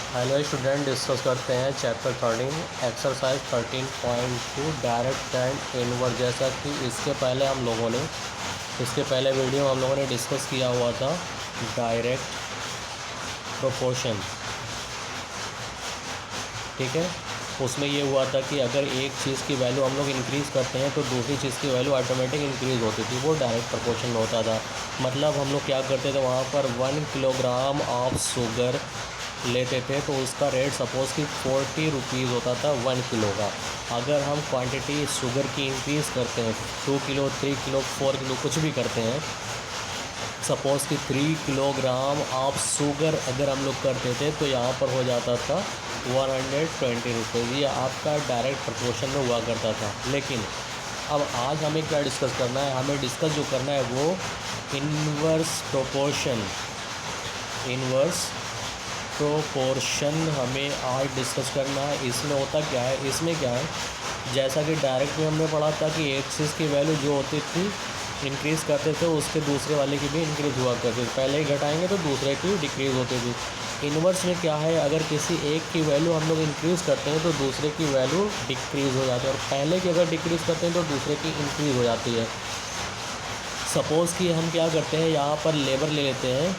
Hello student, discuss करते हैं chapter 13 exercise 13.2 direct and inverse. जैसा कि इसके पहले वीडियो हम लोगों ने डिस्कस किया हुआ था डायरेक्ट प्रोपोर्शन। ठीक है, उसमें ये हुआ था कि अगर एक चीज़ की वैल्यू हम लोग इंक्रीज़ करते हैं तो दूसरी चीज़ की वैल्यू ऑटोमेटिक इंक्रीज़ होती थी। वो डायरेक्ट प्रोपोर्शन में होता था। मतलब हम लोग क्या करते थे, वहाँ पर 1 किलोग्राम ऑफ शुगर लेते थे तो उसका रेट सपोज़ कि 40 रुपीज़ होता था 1 किलो का। अगर हम क्वांटिटी शुगर की इंक्रीज़ करते हैं 2 किलो 3 किलो 4 किलो कुछ भी करते हैं, सपोज़ कि 3 किलोग्राम ऑफ शुगर अगर हम लोग करते थे तो यहाँ पर हो जाता था 120 रुपीज़। ये आपका डायरेक्ट प्रोपोर्शन में हुआ करता था। लेकिन अब आज हमें क्या डिस्कस करना है, हमें डिस्कस जो करना है वो इन्वर्स प्रोपोर्शन हमें आज डिस्कस करना है। इसमें होता क्या है, इसमें क्या है, जैसा कि डायरेक्ट में हमने पढ़ा था कि एक चीज़ की वैल्यू जो होती थी इंक्रीज़ करते थे उसके दूसरे वाले की भी इंक्रीज़ हुआ करती थी। पहले ही घटाएंगे तो दूसरे की डिक्रीज़ होती थी। इन्वर्स में क्या है, अगर किसी एक की वैल्यू हम लोग इंक्रीज़ करते हैं तो दूसरे की वैल्यू डिक्रीज़ हो जाती है, और पहले की अगर डिक्रीज़ करते हैं तो दूसरे की इंक्रीज़ हो जाती है। सपोज़ कि हम क्या करते हैं, यहाँ पर लेबर ले लेते हैं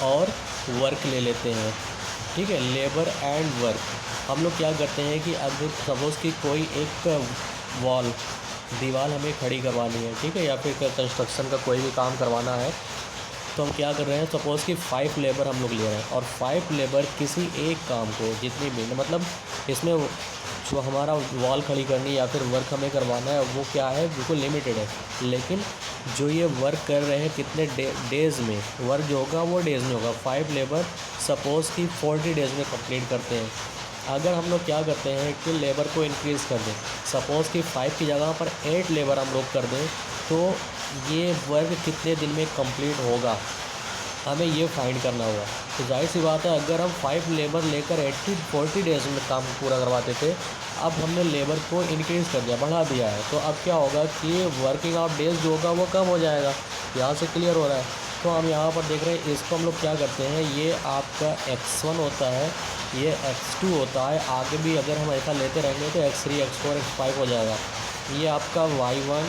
और वर्क ले लेते हैं। ठीक है, लेबर एंड वर्क। हम लोग क्या करते हैं कि अब सपोज़ कि कोई एक दीवार हमें खड़ी करवानी है, ठीक है, या फिर कंस्ट्रक्शन का कोई भी काम करवाना है, तो हम क्या कर रहे हैं, सपोज़ कि 5 लेबर हम लोग ले रहे हैं और 5 लेबर किसी एक काम को जितनी भी, मतलब इसमें जो हमारा वॉल खड़ी करनी या फिर वर्क हमें करवाना है वो क्या है, बिल्कुल लिमिटेड है। लेकिन जो ये वर्क कर रहे हैं कितने डेज़ में वर्क जो होगा वो डेज़ में होगा। 5 लेबर सपोज़ कि 40 डेज़ में कंप्लीट करते हैं। अगर हम लोग क्या करते हैं कि लेबर को इंक्रीज़ कर दें, सपोज़ कि 5 की जगह पर 8 लेबर हम लोग कर दें, तो ये वर्क कितने दिन में कंप्लीट होगा, हमें ये फाइंड करना होगा। तो जाहिर सी बात है, अगर हम 5 लेबर लेकर 40 डेज़ में काम पूरा करवाते थे, अब हमने लेबर को इंक्रीज़ कर दिया, बढ़ा दिया है, तो अब क्या होगा कि वर्किंग ऑफ डेज़ जो होगा वो कम हो जाएगा। यहाँ से क्लियर हो रहा है। तो हम यहाँ पर देख रहे हैं, इसको हम लोग क्या करते हैं, ये आपका x1 होता है, ये x2 होता है। आगे भी अगर हम ऐसा लेते रहेंगे तो x3 x4 x5 हो जाएगा। ये आपका y1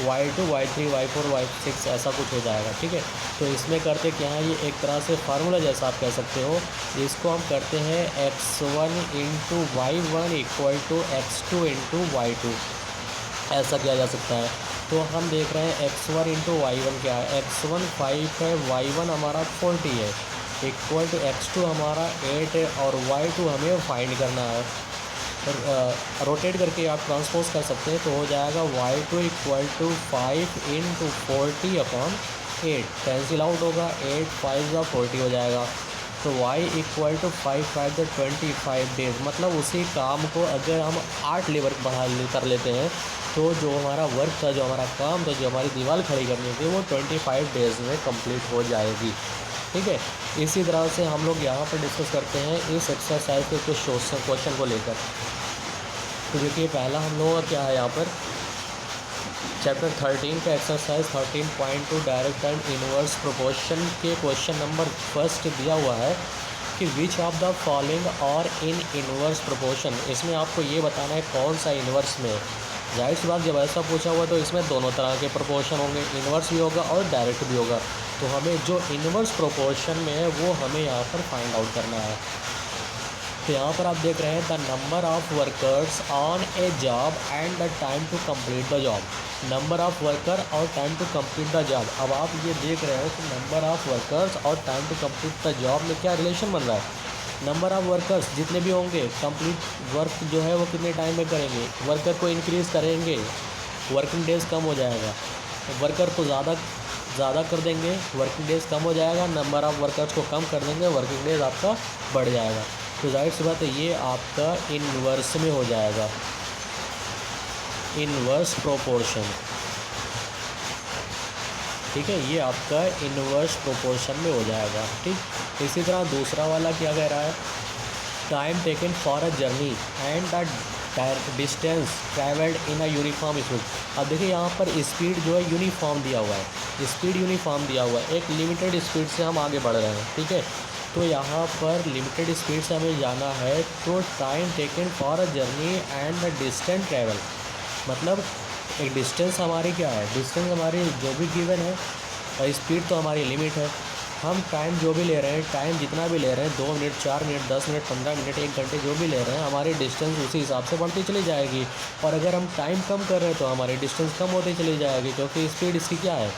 y2 y3 y4 y6 ऐसा कुछ हो जाएगा। ठीक है, तो इसमें करते क्या है, ये एक तरह से फार्मूला जैसा आप कह सकते हो। इसको हम करते हैं x1 into y1 equal to x2 into y2, ऐसा किया जा सकता है। तो हम देख रहे हैं x1 इंटू y1 क्या है, x1 5 है, y1 हमारा 40 है, इक्वल टू x2 हमारा 8 है और y2 हमें फाइंड करना है। रोटेट करके आप ट्रांसपोज कर सकते हैं तो हो जाएगा y2 equal to 5 into 40 upon 8, cancel out होगा, 8 5 का 40 हो जाएगा। तो y equal to 5 5 the 25 days. मतलब उसी काम को अगर हम 8 लेबर बढ़ा कर लेते हैं तो जो हमारा वर्क था, जो हमारा काम था, जो हमारी दीवार खड़ी करनी थी, वो 25 डेज़ में कंप्लीट हो जाएगी। ठीक है, इसी तरह से हम लोग यहाँ पर डिस्कस करते हैं इस एक्सरसाइज के कुछ क्वेश्चन को लेकर। तो देखिए, पहला हम लोगों का क्या है, यहाँ पर चैप्टर 13 का exercise 13.2 direct and inverse proportion के क्वेश्चन नंबर फर्स्ट दिया हुआ है कि विच ऑफ द फॉलोइंग और इन इनवर्स प्रोपोर्शन। इसमें आपको ये बताना है कौन सा इनवर्स में। जाहिर सी बात, जब ऐसा पूछा हुआ तो इसमें दोनों तरह के प्रोपोर्शन होंगे, इनवर्स भी होगा और डायरेक्ट भी होगा। तो हमें जो इनवर्स प्रोपोर्शन में है वो हमें यहाँ पर फाइंड आउट करना है। तो यहाँ पर आप देख रहे हैं the number of workers on a job and the time to complete the job. Number of worker और time to complete the job. अब आप ये देख रहे हो कि नंबर ऑफ़ वर्कर्स और time to complete the job में क्या रिलेशन बन रहा है। नंबर ऑफ़ वर्कर्स जितने भी होंगे, कंप्लीट वर्क जो है वो कितने टाइम में करेंगे, वर्कर को इंक्रीज़ करेंगे, वर्किंग डेज़ कम हो जाएगा, वर्कर को ज़्यादा कर देंगे, वर्किंग डेज़ कम हो जाएगा, नंबर ऑफ़ वर्कर्स को कम कर देंगे, वर्किंग डेज़ आपका बढ़ जाएगा। तो जाहिर सी बात है ये आपका इन्वर्स में हो जाएगा, इन्वर्स प्रोपोर्शन। ठीक है, ये आपका इन्वर्स प्रोपोर्शन में हो जाएगा। ठीक, इसी तरह दूसरा वाला क्या कह रहा है, time taken for a journey and the distance travelled in a uniform speed. अब देखिए, यहाँ पर स्पीड जो है यूनिफॉर्म दिया हुआ है, स्पीड यूनिफॉर्म दिया हुआ है, एक लिमिटेड स्पीड से हम आगे बढ़ रहे हैं। ठीक है, तो यहाँ पर लिमिटेड स्पीड से हमें जाना है, तो time taken for a journey and the distance travel, मतलब एक डिस्टेंस हमारी क्या है, डिस्टेंस हमारी जो भी गिवन है और स्पीड तो हमारी लिमिट है। हम टाइम जो भी ले रहे हैं, टाइम जितना भी ले रहे हैं, 2 मिनट 4 मिनट 10 मिनट 15 मिनट 1 घंटे जो भी ले रहे हैं, हमारी डिस्टेंस उसी हिसाब से बढ़ती चली जाएगी। और अगर हम टाइम कम कर रहे हैं तो हमारी डिस्टेंस कम होती चली जाएगी, क्योंकि स्पीड इसकी क्या है,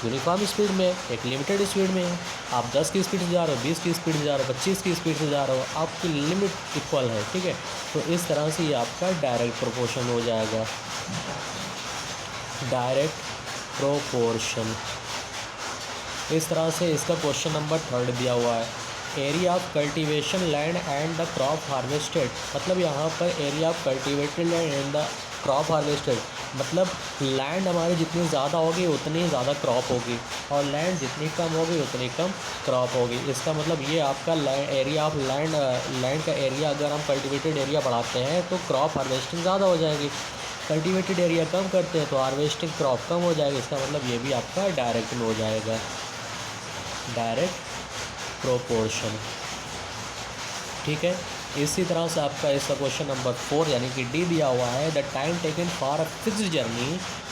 यूनिफॉर्म स्पीड में, एक लिमिटेड स्पीड में है। आप 10 की स्पीड से जा रहे हो, 20 की स्पीड से जा रहे हो, 25 की स्पीड से जा रहे हो, आपकी लिमिट इक्वल है, ठीक है। तो इस तरह से ये आपका डायरेक्ट प्रोपोर्शन हो जाएगा, डायरेक्ट प्रोपोर्शन। इस तरह से इसका क्वेश्चन नंबर 3 दिया हुआ है, area of cultivation land and the crop harvested, मतलब यहाँ पर area of cultivated land and the crop harvested, मतलब लैंड हमारी जितनी ज़्यादा होगी उतनी ज़्यादा क्रॉप होगी, और लैंड जितनी कम होगी उतनी कम क्रॉप होगी। इसका मतलब ये आपका एरिया ऑफ लैंड का एरिया, अगर हम कल्टीवेटेड एरिया बढ़ाते हैं तो क्रॉप हार्वेस्टिंग ज़्यादा हो जाएगी, कल्टीवेटेड एरिया कम करते हैं तो हार्वेस्टिंग क्रॉप कम हो जाएगी। इसका मतलब ये भी आपका डायरेक्ट में हो जाएगा, डायरेक्ट प्रोपोर्शन, ठीक है। इसी तरह से आपका इसका क्वेश्चन नंबर 4 यानी कि डी दिया हुआ है, the time taken for a fixed journey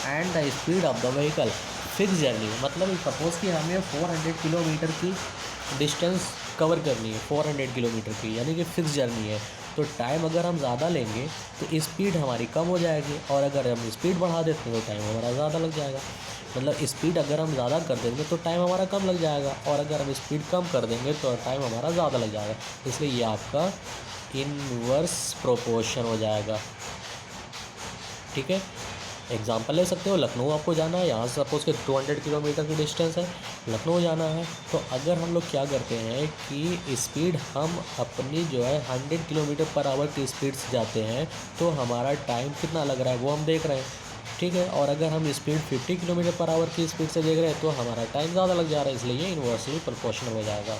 and the speed of the vehicle. Fix journey मतलब सपोज़ कि हमें 400 किलोमीटर की डिस्टेंस कवर करनी है, 400 किलोमीटर की, यानी कि फिक्स जर्नी है। तो टाइम अगर हम ज़्यादा लेंगे तो स्पीड हमारी कम हो जाएगी, और अगर हम स्पीड बढ़ा देते हैं तो टाइम हमारा ज़्यादा लग जाएगा। मतलब स्पीड अगर हम ज़्यादा कर देंगे तो टाइम हमारा कम लग जाएगा, और अगर हम स्पीड कम कर देंगे तो टाइम हमारा ज़्यादा लग जाएगा। इसलिए ये आपका इनवर्स प्रोपोर्शन हो जाएगा, ठीक है। एग्जांपल ले सकते हो, लखनऊ आपको जाना है, यहाँ से सपोज़ कि 200 किलोमीटर की डिस्टेंस है, लखनऊ जाना है। तो अगर हम लोग क्या करते हैं कि स्पीड हम अपनी जो है 100 किलोमीटर पर आवर की स्पीड से जाते हैं, तो हमारा टाइम कितना लग रहा है वो हम देख रहे हैं, ठीक है। और अगर हम स्पीड 50 किलोमीटर पर आवर की स्पीड से देख रहे हैं तो हमारा टाइम ज़्यादा लग जा रहा है, इसलिए ये इन्वर्सली प्रोपोर्शनल हो जाएगा।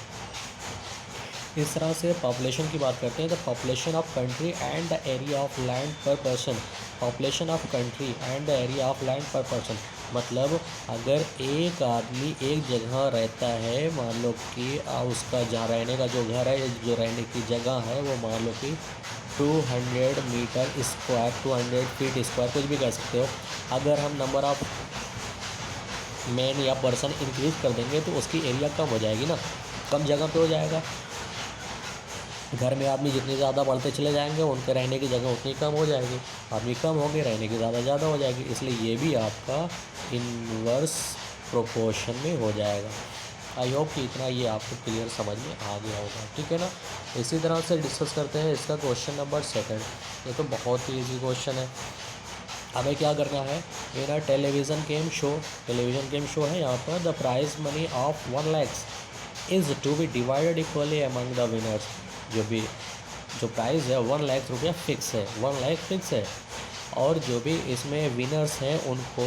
इस तरह से पॉपुलेशन की बात करते हैं, the population of country and the area of land per person, population of country and the area of land per person, मतलब अगर एक आदमी एक जगह रहता है, मान लो कि उसका जहाँ रहने का जो घर है, जो रहने की जगह है, वो मान लो कि 200 मीटर स्क्वायर, 200 फीट स्क्वायर, कुछ भी कह सकते हो। अगर हम नंबर ऑफ मैन या पर्सन इंक्रीज कर देंगे तो उसकी एरिया कम हो जाएगी ना, कम जगह पे हो जाएगा। घर में आदमी जितने ज़्यादा बढ़ते चले जाएंगे उनके रहने की जगह उतनी कम हो जाएगी, आदमी कम होंगे रहने की ज़्यादा हो जाएगी, इसलिए ये भी आपका इन्वर्स प्रोपोर्शन में हो जाएगा। आई होप कि इतना ये आपको क्लियर समझ में आ गया होगा, ठीक है ना। इसी तरह से डिस्कस करते हैं इसका क्वेश्चन नंबर 2। ये तो बहुत ही ईजी क्वेश्चन है। हमें क्या करना है, मेरा टेलीविज़न गेम शो है, यहाँ पर the prize money of 1 lakh is to be divided equally among the winners. जो प्राइस है 1 लाख रुपया फिक्स है, 1 लाख फिक्स है, और जो भी इसमें विनर्स हैं उनको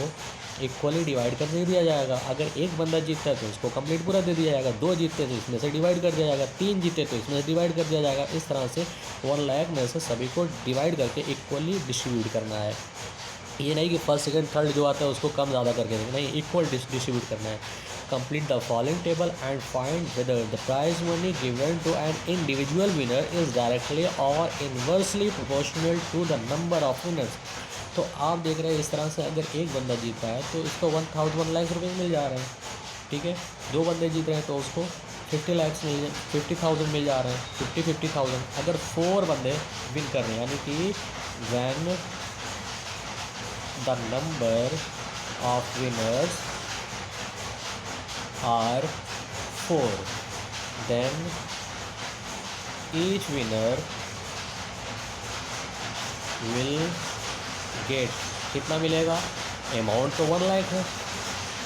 इक्वली डिवाइड कर दे दिया जाएगा। अगर एक बंदा जीतता है तो उसको कंप्लीट पूरा दे दिया जाएगा, 2 जीतते तो इसमें से डिवाइड कर दिया जाएगा, 3 जीते तो इसमें से डिवाइड कर दिया जाएगा। इस तरह से 1 लाख में से सभी को डिवाइड करके इक्वली डिस्ट्रीब्यूट करना है। ये नहीं कि फर्स्ट सेकंड थर्ड जो आता है उसको कम ज़्यादा करके देना, नहीं, इक्वल डिस्ट्रीब्यूट करना है। Complete the following table and find whether the prize money given to an individual winner is directly और inversely proportional to the number of winners. तो आप देख रहे हैं इस तरह से अगर एक बंदा जीता है तो इसको 1 लाख रुपये मिल जा रहे हैं, ठीक है। 2 बंदे जीत रहे हैं तो उसको 50,000 मिल जा रहे हैं, 50,000। अगर 4 बंदे विन कर रहे हैं, यानी कि van the number of winners are 4, then each winner will get, कितना मिलेगा, अमाउंट तो 1 लाख है,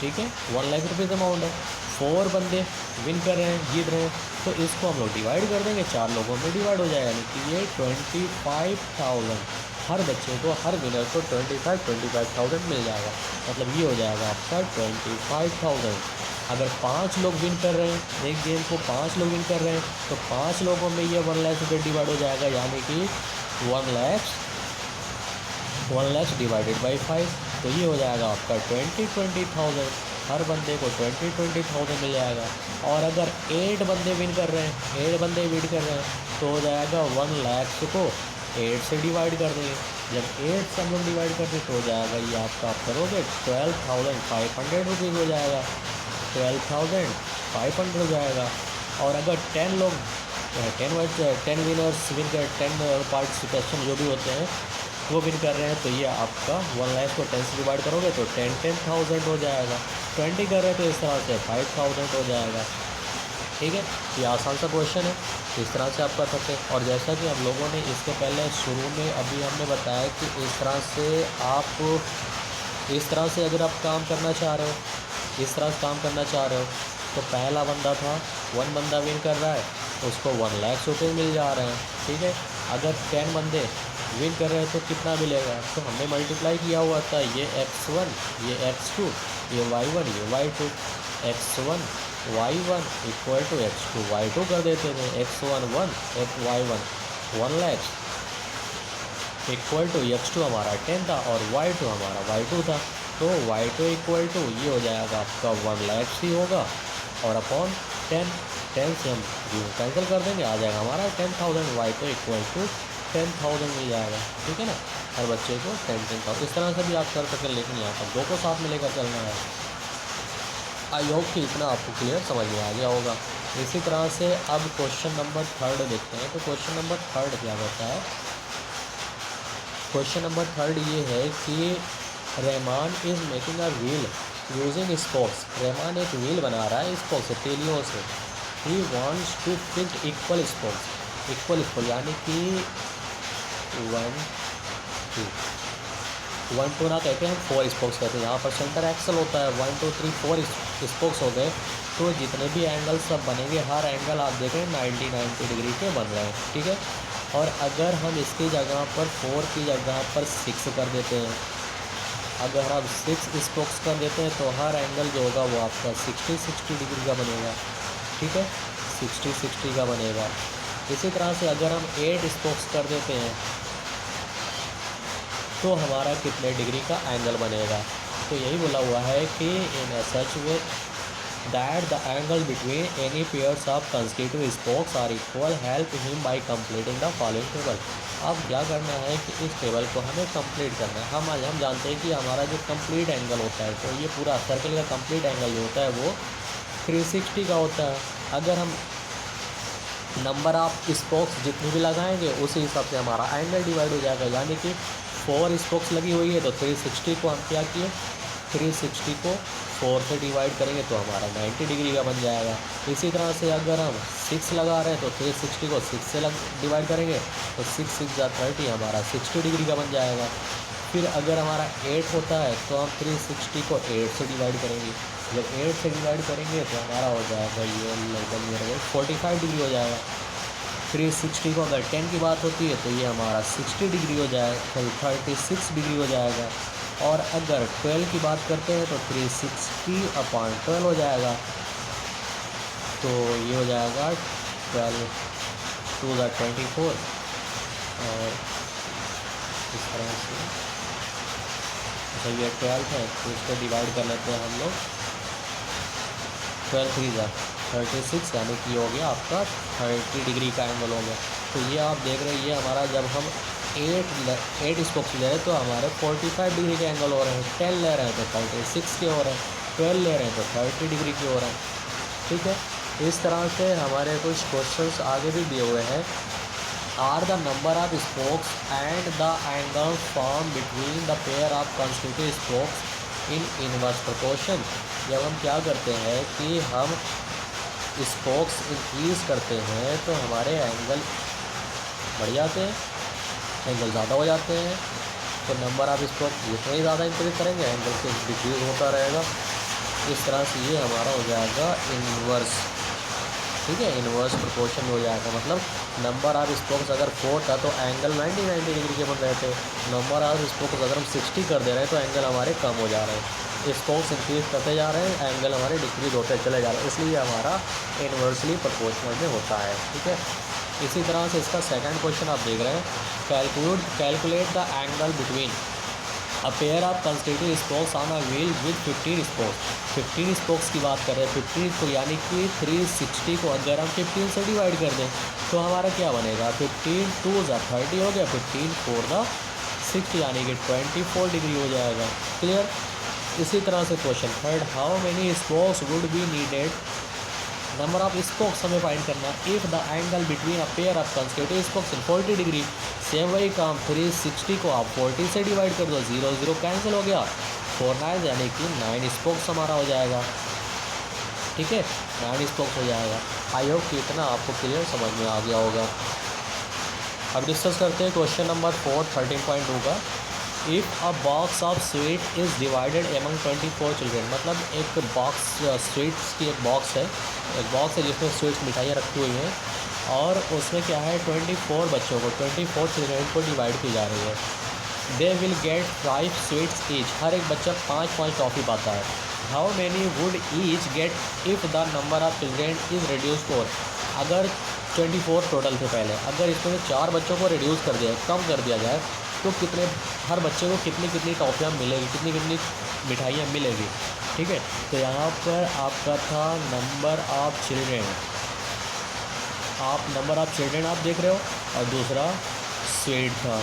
ठीक है, 1 लाख रुपये अमाउंट है। 4 बंदे विन कर रहे हैं, जीत रहे हैं, तो इसको हम लोग डिवाइड कर देंगे, 4 लोगों में डिवाइड हो जाएगा, यानी कि ये 25,000 हर बच्चे को, हर विनर को 25,000 मिल जाएगा। मतलब ये हो जाएगा आपका 25,000। अगर 5 लोग विन कर रहे हैं एक गेम को, 5 लोग विन कर रहे हैं तो 5 लोगों में ये 1 लाख रुपये डिवाइड हो जाएगा, यानी कि 1 लाख डिवाइडेड बाई 5। तो ये हो जाएगा आपका 20,000। हर बंदे को 20,000 मिल जाएगा। और अगर 8 बंदे विन कर रहे हैं, 8 बंदे विन कर रहे हैं, तो हो जाएगा 1 लाख को 8 से डिवाइड कर देंगे। जब 8 से हम लोग डिवाइड कर दें तो हो जाएगा ये आपका आप करोगे 12,500 रुपीज़ हो जाएगा, 12,500 हो जाएगा। और अगर 10 लोग 10 विनर्स विन कर 10 पार्टिसिपेशन जो भी होते हैं वो विन कर रहे हैं, तो ये आपका 1 लाख को 10 से डिवाइड करोगे तो 10,000 हो जाएगा। 20 कर रहे हैं तो इस तरह से 5,000 हो जाएगा। ठीक है, ये आसान सा क्वेश्चन है, इस तरह से आप कर सकते हैं। और जैसा कि हम लोगों ने इसके पहले शुरू में अभी हमने बताया कि इस तरह से अगर आप काम करना चाह रहे हो, इस तरह से काम करना चाह रहे हो, तो पहला बंदा था 1 बंदा विन कर रहा है, उसको 1 लाख रुपये मिल जा रहे हैं। ठीक है, अगर 10 बंदे विन कर रहे हैं तो कितना मिलेगा, तो हमने मल्टीप्लाई किया हुआ था, ये x1 ये x2 ये y1 ये y2, x1 y1 equal to x2 y2 कर देते थे, x1 1 y1 1 lakh equal to x2 हमारा 10 था और y2 हमारा y2 था, तो y2 इक्वल टू ये हो जाएगा आपका 1 लाख ही होगा, और अपॉन 10 से हम कैंसिल कर देंगे, आ जाएगा हमारा 10,000, y2 इक्वल टू 10,000 मिल जाएगा। ठीक है ना, हर बच्चे को 10,000 इस तरह से भी आप कर सकते हैं, लेकिन यहाँ पर 2 को साथ में लेकर चलना है। आई होप कि इतना आपको क्लियर समझ में आ गया होगा। इसी तरह से अब क्वेश्चन नंबर 3 देखते हैं। तो क्वेश्चन नंबर 3 क्या होता है, क्वेश्चन नंबर 3 ये है कि Rahman is making a wheel using spokes. Rahman एक व्हील बना रहा है स्पोक्स से, तेलियों से। He wants to fix equal spokes यानी कि 1 2 ना कहते हैं, हम 4 स्पोक्स कहते हैं। यहाँ पर सेंटर एक्सल होता है, 1 2 3 4 स्पोक्स हो गए, तो जितने भी एंगल सब बनेंगे, हर एंगल आप देख रहे हैं 90 डिग्री के बन रहे हैं। ठीक है, और अगर हम इसकी जगह पर 4 की जगह पर 6 कर देते हैं, अगर हम 6 स्पोक्स कर देते हैं, तो हर एंगल जो होगा वो आपका 60 डिग्री का बनेगा। ठीक है, 60 का बनेगा। इसी तरह से अगर हम 8 स्पोक्स कर देते हैं तो हमारा कितने डिग्री का एंगल बनेगा, तो यही बोला हुआ है कि in such way that the angle between any pairs of consecutive spokes are equal help him by completing the following table. अब क्या करना है कि इस टेबल को हमें कंप्लीट करना है। हम जानते हैं कि हमारा जो कंप्लीट एंगल होता है, तो ये पूरा सर्कल का कंप्लीट एंगल जो होता है वो 360 का होता है। अगर हम नंबर ऑफ स्पोक्स जितनी भी लगाएंगे उसी हिसाब से हमारा एंगल डिवाइड हो जाएगा, यानी कि 4 स्पोक्स लगी हुई है तो 360 को हम क्या किए, 360 को 4 से डिवाइड करेंगे तो हमारा 90 डिग्री का बन जाएगा। इसी तरह से अगर हम 6 लगा रहे हैं तो 360 को 6 से डिवाइड करेंगे तो 6 6 जा 30 हमारा 60 डिग्री का बन जाएगा। फिर अगर हमारा 8 होता है तो हम 360 को 8 से डिवाइड करेंगे, जब 8 से डिवाइड करेंगे तो हमारा हो जाएगा ये लगभग 45 डिग्री हो जाएगा। 360 को अगर 10 की बात होती है तो ये हमारा 60 डिग्री हो जाएगा, 36 डिग्री हो जाएगा। और अगर 12 की बात करते हैं तो 360/12 हो जाएगा, तो ये हो जाएगा 12 2 24। और इस तरह से अच्छा ये 12 है तो इसको डिवाइड कर लेते हैं हम लोग, 12 3 36 यानी कि हो गया आपका 30 डिग्री का एंगल हो गया। तो ये आप देख रहे हैं, ये हमारा जब हम 8 स्पोक्स ले रहे हैं तो हमारे 45 डिग्री के एंगल हो रहे हैं, 10 ले रहे हैं तो 36 के हो रहे हैं, 12 ले रहे हैं तो 30 डिग्री के हो रहे हैं। ठीक है, इस तरह से हमारे कुछ क्वेश्चंस आगे भी दिए हुए हैं। Are the number of spokes and the angle form between the pair of consecutive spokes in inverse proportion. जब हम क्या करते हैं कि हम स्पोक्स इंक्रीज़ करते हैं तो हमारे एंगल बढ़ जाते हैं, एंगल ज़्यादा हो जाते हैं। तो नंबर ऑफ स्पोक्स जितने ही ज़्यादा इंक्रीज करेंगे एंगल से डिक्रीज होता रहेगा। इस तरह से ये हमारा हो जाएगा इनवर्स। ठीक है, इनवर्स प्रोपोर्शन हो जाएगा, मतलब नंबर ऑफ स्पोक्स अगर 4 था तो एंगल 90 डिग्री के बन रहे थे, नंबर ऑफ स्पोक्स अगर हम 60 कर दे रहे हैं तो एंगल हमारे कम हो जा रहे हैं। स्पोक्स इंक्रीज करते जा रहे हैं, एंगल हमारे डिक्रीज होते चले जा रहे हैं, इसलिए हमारा इन्वर्सली प्रोपोर्शनल में होता है। ठीक है, इसी तरह से इसका सेकंड क्वेश्चन आप देख रहे हैं, calculate the angle between a pair of consecutive spokes on a wheel with 15 spokes, 15 spokes की बात कर रहे हैं। 15 को यानी कि 360 को अगर हम 15 से डिवाइड कर दें तो हमारा क्या बनेगा, 15 2 30 हो गया, 15 4 60 यानी कि 24 डिग्री हो जाएगा। क्लियर। इसी तरह से question third, how many spokes would be needed, number of spokes हमें फाइंड करना, if the angle between a pair of consecutive spokes in 40 degree. Same वही काम, 360 को आप 40 से डिवाइड कर दो, 0 0 कैंसिल हो गया, 4 9 यानी कि 9 स्पोक्स हमारा हो जाएगा। ठीक है, 9 स्पोक्स हो जाएगा। आई होप कि इतना आपको क्लियर समझ में आ गया होगा। अब डिस्कस करते हैं क्वेश्चन नंबर 4 13.2 का। If a box of sweet is divided among 24 children, मतलब एक बॉक्स स्वीट्स की एक बॉक्स है जिसमें स्वीट्स मिठाइयाँ रखी हुई हैं और उसमें क्या है 24 बच्चों को 24 चिल्ड्रेन को डिवाइड की जा रही है। They will get 5 sweets each, हर एक बच्चा 5 टॉफ़ी पाता है। How many would each get if the number of children is reduce 4, अगर 24 टोटल थे पहले, अगर इसमें 4 बच्चों को रिड्यूस कर दिया, कम कर दिया जाए तो कितने, हर बच्चे को कितनी टॉफ़ियाँ मिलेगी, कितनी मिठाइयाँ मिलेगी। ठीक है, तो यहाँ पर आपका था number of children, number of children आप देख रहे हो, और दूसरा स्वीट था।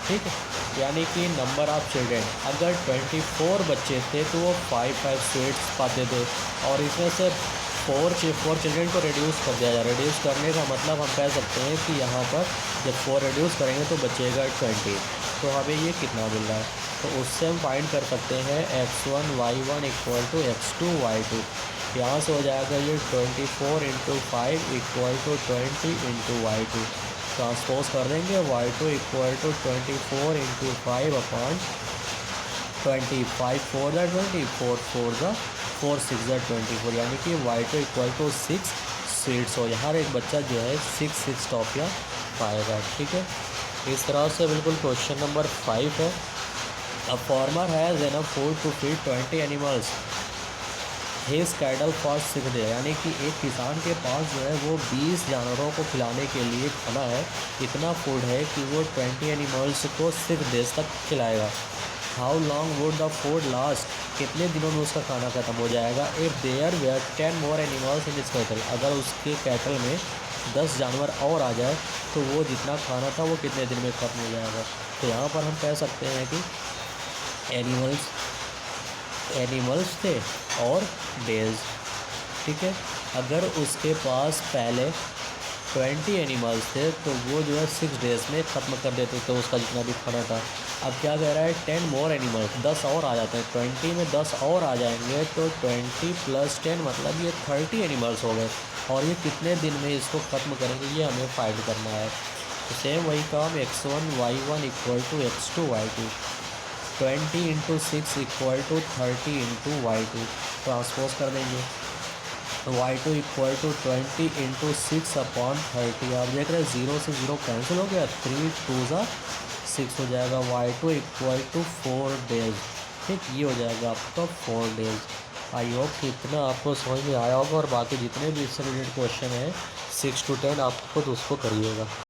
ठीक है, यानी कि नंबर ऑफ चिल्ड्रेन अगर 24 बच्चे थे तो वो 5 स्वीट्स पाते थे, और इसमें से 4 चिल्ड्रेन को रिड्यूस कर दिया जाए। रिड्यूस करने का मतलब हम कह सकते हैं कि यहाँ पर जब 4 रिड्यूस करेंगे तो बचेगा 20, तो हमें ये कितना मिल रहा है, तो उससे हम फाइंड कर सकते हैं x1 y1 equal to x2 y2। यहाँ से हो जाएगा ये 24 into 5 equal to 20 into y2, transpose कर देंगे y2 equal to 24 into 5 upon 20, 5 4 20, 4 4 4 6 24, यानी कि y2 इक्वल टू 6 स्वीट्स हो, हर एक बच्चा जो है 6 टॉफ़ियाँ पाएगा। ठीक है, इस तरह से बिल्कुल क्वेश्चन नंबर 5 है। A farmer has enough food to feed 20 animals his cattle for 6 day, यानी कि एक किसान के पास जो है वो 20 जानवरों को खिलाने के लिए खाना है, इतना फूड है कि वो 20 एनिमल्स को 6 डेज तक खिलाएगा। How long would the food last, कितने दिनों में उसका खाना ख़त्म हो जाएगा। If there were 10 more animals in this cattle, अगर उसके कैटल में 10 जानवर और आ जाए तो वो जितना खाना था वो कितने दिन में ख़त्म हो जाएगा। तो यहाँ पर हम कह सकते हैं कि एनिमल्स थे और डेज। ठीक है, अगर उसके पास पहले 20 एनिमल्स थे तो वो जो है 6 डेज़ में ख़त्म कर देते थे उसका जितना भी खाना था। अब क्या कह रहा है, 10 मोर एनिमल्स, 10 और आ जाते हैं, 20 में 10 और आ जाएंगे तो 20 + 10 मतलब ये 30 एनिमल्स हो गए, और ये कितने दिन में इसको ख़त्म करेंगे ये हमें फाइंड करना है। तो सेम वही काम, x1 y1 equal to x2 y2, 20 into 6 equal to 30 into y2, transpose कर देंगे, y2 equal to 20 into 6 upon 30। आप देख रहे हैं 0 से 0 कैंसिल हो गया, 3 2 6 हो जाएगा, y2 इक्वल टू 4 डेज। ठीक, ये हो जाएगा आपका 4 डेज। आई होप कि इतना आपको समझ में आया होगा, और बाकी जितने भी इससे रिलेटेड क्वेश्चन हैं 6 to 10 आप खुद उसको करिएगा।